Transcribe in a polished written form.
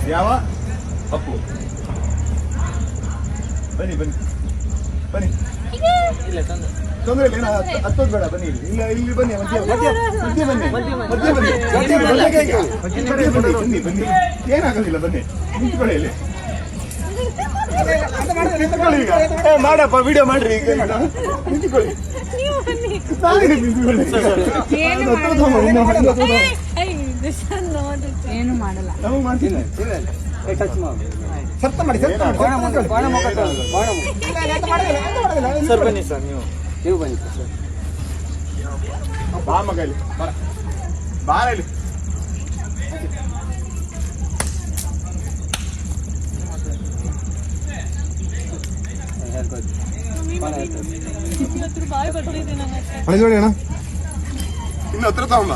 ಯಾವ ಅಪ್ಪು ಬನ್ನಿ ಬನ್ನಿ ಬನ್ನಿ ತೊಂದರೆ ಇಲ್ಲ ಹತ್ತೋದು ಬೇಡ ಬನ್ನಿ ಇಲ್ಲ ಇಲ್ಲಿ ಬನ್ನಿ ಮಧ್ಯೆ ಬನ್ನಿ ಬನ್ನಿ ಬನ್ನಿ ಏನಾಗೋದಿಲ್ಲ ಬನ್ನಿ ನಿಂತ್ಕೊಳ್ಳಿ ಇಲ್ಲಿ ಮಾಡಪ್ಪ ವಿಡಿಯೋ ಮಾಡ್ರಿ ಈಗ ನಿಂತ್ಕೊಳ್ಳಿ ಏನು ಮಾಡಲ್ಲ ನಮಗೆ ಮಾಡ್ತೀನಿ ಸತ್ತ ಮಾಡಿ ಸರ್ ಬನ್ನಿ ಸರ್ ನೀವು ಬನ್ನಿ ಸರ್ ಬಾ ಮಗ ಇಲ್ಲಿ ಬಾರ ಇಲ್ಲಿ ಅಣ್ಣ ಇನ್ನು ಹತ್ರ ತಗೊಂಬ